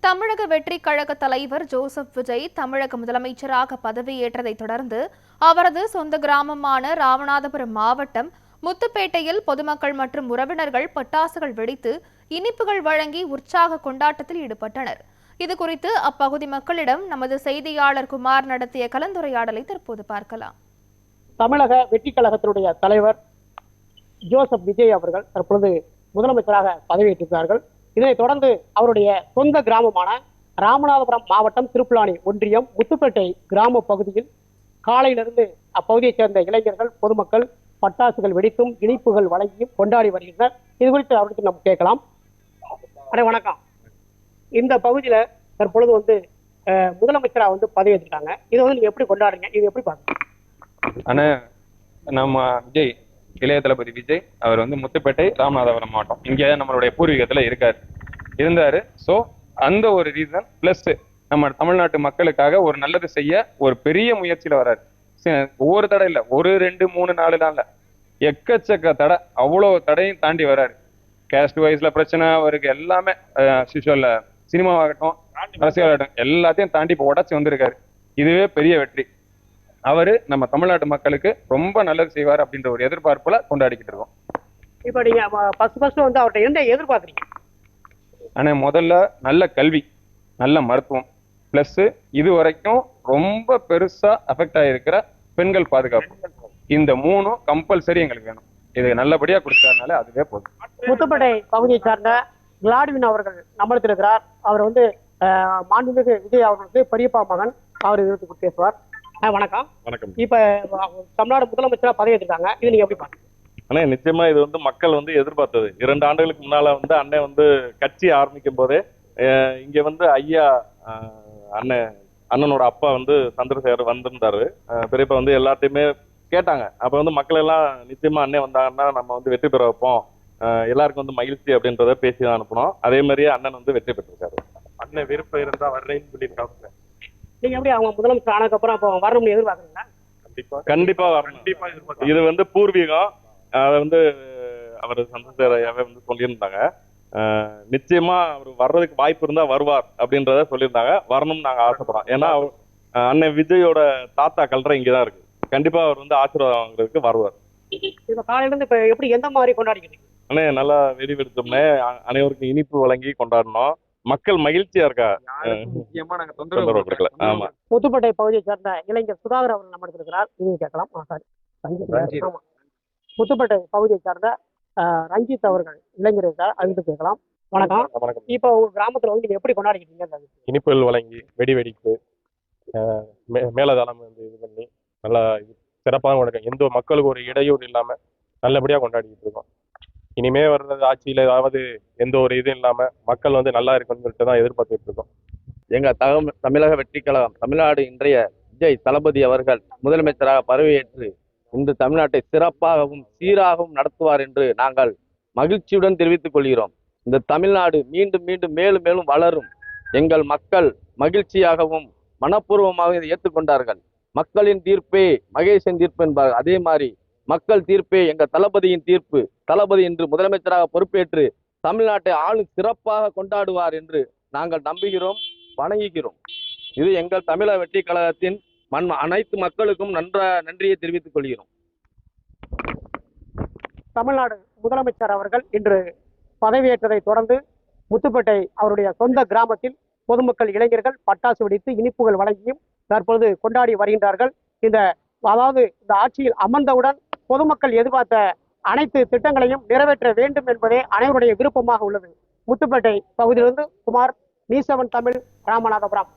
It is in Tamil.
தமிழக வெற்றி கழக தலைவர் ஜோசப் விஜய் தமிழக முதலமைச்சராக பதவியேற்றதைத் தொடர்ந்து அவரது சொந்த கிராமமான ராமநாதபுரம் மாவட்டம் முத்துப்பேட்டையில் பொதுமக்கள் மற்றும் உறவினர்கள் பட்டாசுகள் வெடித்து இனிப்புகள் வழங்கி உற்சாக கொண்டாட்டத்தில் ஈடுபட்டனர். இதுகுறித்து அப்பகுதி மக்களிடம் நமது செய்தியாளர் குமார் நடத்திய கலந்துரையாடலை தற்போது பார்க்கலாம். தமிழக வெற்றி கழகத்தினுடைய தலைவர் ஜோசப் விஜய் அவர்கள் தற்பொழுது முதலமைச்சராக பதவியேற்றிருக்கிறார்கள். இதனைத் தொடர்ந்து அவருடைய சொந்த கிராமமான ராமநாதபுரம் மாவட்டம் திருப்புலானி ஒன்றியம் முத்துப்பேட்டை கிராம பகுதியில் காலையிலிருந்து அப்பகுதியைச் சேர்ந்த இளைஞர்கள் பொதுமக்கள் பட்டாசுகள் வெடித்தும் இனிப்புகள் வழங்கியும் கொண்டாடி வருகின்றனர். இது குறித்து அவருக்கு நம்ம கேட்கலாம். வணக்கம். இந்த பகுதியில தற்பொழுது முதலமைச்சராக பதவியேற்றிருக்காங்க. இதை நீங்க எப்படி கொண்டாடுறீங்க? இது எப்படி பாருங்க? நம்ம விஜய் இளைய தளபதி விஜய் அவர் முத்துப்பேட்டை ராமநாதபுரம் மாவட்டம் இங்கே நம்மளுடைய பூர்வீகத்துல இருந்தாரு. ஸோ அந்த ஒரு ரீசன் பிளஸ் நம்ம தமிழ்நாட்டு மக்களுக்காக ஒரு நல்லது செய்ய ஒரு பெரிய முயற்சியில வர்றாரு. ஒவ்வொரு தடை இல்லை, ஒரு 2 3 4 நாள்ல எக்கச்சக்க தடை, அவ்வளோ தடையும் தாண்டி வர்றாரு. கேஸ்ட் வைஸ்ல பிரச்சனை அவருக்கு எல்லாமே சிசுவல்ல சினிமாவாகட்டும் அரசியலாகட்டும் எல்லாத்தையும் தாண்டி இப்போ உடச்சி வந்திருக்காரு. இதுவே பெரிய வெற்றி. அவரு நம்ம தமிழ்நாட்டு மக்களுக்கு ரொம்ப நல்லது செய்வார் அப்படின்ற ஒரு எதிர்பார்ப்புல கொண்டாடிக்கிட்டு இருக்கோம். இப்ப நீங்க அவர்கிட்ட என்ன எதிர்பார்க்குறீங்க? ஆனா முதல்ல நல்ல கல்வி, நல்ல மருத்துவம், பிளஸ் இது வரைக்கும் ரொம்ப பெருசா அஃபெக்ட் ஆகிருக்கிற பெண்கள் பாதுகாப்பு, இந்த 3 கம்பல்சரி எங்களுக்கு வேணும். இது நல்லபடியா கொடுத்ததுனால அதுவே போதும். முத்துப்பேட்டை பகுதியை சார்ந்த விளாடிவின் அவர்கள் நம்மளுக்கு இருக்கிறார். அவர் மாண்புமிகு விஜய் அவர்களுக்கு பெரியப்பா மகன். அவர் இதுக்கு பேசுவார். வணக்கம். வணக்கம். இப்ப தமிழ்நாடு முதலமைச்சரா பதவியேற்றிருக்காங்க. இது நீங்க எப்படி பாருங்க? ஆனா நிச்சயமா இது மக்கள் எதிர்பார்த்தது. 2 ஆண்டுகளுக்கு முன்னால அண்ணன் கட்சி ஆரம்பிக்கும் போதே இங்க ஐயா அண்ணனோட அப்பா சந்திரசேகர் வந்திருந்தாரு. பெரியப்பா எல்லாத்தையுமே கேட்டாங்க. அப்ப மக்கள் எல்லாம் நிச்சயமா அண்ணன் வந்தாங்கன்னா நம்ம வெற்றி பெற வைப்போம், எல்லாருக்கும் மகிழ்ச்சி அப்படின்றத பேசி தான் அனுப்பணும். அதே மாதிரியே அண்ணன் வெற்றி பெற்றிருக்காரு. அண்ணன் விருப்பம் இருந்தா வர்றேன்னு சொல்லியிருக்காங்க. நீங்க எப்படி அவங்க முதலமைச்சர் ஆனதுக்கு அப்புறம் அப்போ வரணும்னு எதிர்பார்க்குறீங்களா? கண்டிப்பா வரணும். இது பூர்வீகம். அதை அவர் சந்திரசேகரையாவே சொல்லியிருந்தாங்க. நிச்சயமா அவர் வர்றதுக்கு வாய்ப்பு இருந்தா வருவார் அப்படின்றத சொல்லியிருந்தாங்க. வரணும்னு நாங்க ஆசைப்படுறோம். ஏன்னா அண்ணன் விஜயோட தாத்தா கல்ற இங்கதான் இருக்கு. கண்டிப்பா அவர் ஆசீர்வாதம் வாங்குறதுக்கு வருவார். இப்ப காலையில இருந்து இப்ப எப்படி எந்த மாதிரி கொண்டாடிக்கிறீங்க? அண்ணே நல்லா வெடி வெடிச்சோம்னே அனைவருக்கும் இனிப்பு வழங்கி கொண்டாடணும். மக்கள் மகிழ்ச்சியா இருக்கா? ஆமா. முத்துப்பேட்டை பகுதியை சேர்ந்த இளைஞர் சுதாகர் அவர்கள் நம்ம எடுத்திருக்கிறார். இது கேட்கலாம். முத்துப்பேட்டை பகுதியை சார்ந்த ரஞ்சித் அவர்கள் இளைஞர் இருக்கார். அது கேட்கலாம். வணக்கம். இப்ப உங்க கிராமத்துல நீங்க எப்படி கொண்டாடிக்கிட்டீங்க? இனிப்புகள் வழங்கி வெடி வெடிப்பு மேலதாளம் இது பண்ணி நல்லா சிறப்பாக கொண்டாடி எந்த மக்களுக்கு ஒரு இடையூறு இல்லாம நல்லபடியா கொண்டாடிக்கிட்டு இருக்கோம். இனிமே வர்றது ஆட்சியில ஏதாவது எந்த ஒரு இதுவும் இல்லாம மக்கள் நல்லா இருக்குன்னு சொல்லிட்டு தான் எதிர்பார்த்துட்டு இருக்கோம். எங்க தமிழக வெற்றி கழகம் தமிழ்நாடு இன்றைய விஜய் தளபதி அவர்கள் முதலமைச்சராக பதவியேற்று இந்த தமிழ்நாட்டை சிறப்பாகவும் சீராகவும் நடத்துவார் என்று நாங்கள் மகிழ்ச்சியுடன் தெரிவித்துக் கொள்கிறோம். இந்த தமிழ்நாடு மீண்டும் மீண்டும் மேலும் மேலும் வளரும். எங்கள் மக்கள் மகிழ்ச்சியாகவும் மனப்பூர்வமாக இதை ஏற்றுக்கொண்டார்கள். மக்களின் தீர்ப்பே மகேசன் தீர்ப்பு என்பார்கள். அதே மாதிரி மக்கள் தீர்ப்பே எங்க தளபதியின் தீர்ப்பு. தளபதி இன்று முதலமைச்சராக பொறுப்பேற்று தமிழ்நாட்டை ஆளும் சிறப்பாக கொண்டாடுவார் என்று நாங்கள் நம்புகிறோம், வணங்குகிறோம். இது எங்கள் தமிழக வெற்றி கழகத்தின் அனைத்து மக்களுக்கும் நன்றியை தெரிவித்துக் கொள்கிறோம். தமிழ்நாடு முதலமைச்சர் அவர்கள் இன்று பதவியேற்றதை தொடர்ந்து முத்துப்பேட்டை அவருடைய சொந்த கிராமத்தில் பொதுமக்கள் இளைஞர்கள் பட்டாசு வெடித்து இனிப்புகள் வழங்கியும் தற்பொழுது கொண்டாடி வருகின்றார்கள். இந்த ஆட்சியில் அமர்ந்தவுடன் பொதுமக்கள் எதிர்பார்த்த அனைத்து திட்டங்களையும் நிறைவேற்ற வேண்டும் என்பதே அனைவருடைய விருப்பமாக உள்ளது. முத்துப்பேட்டை பகுதியிலிருந்து குமார், நியூஸ் 7 தமிழ், ராமநாதபுரம்.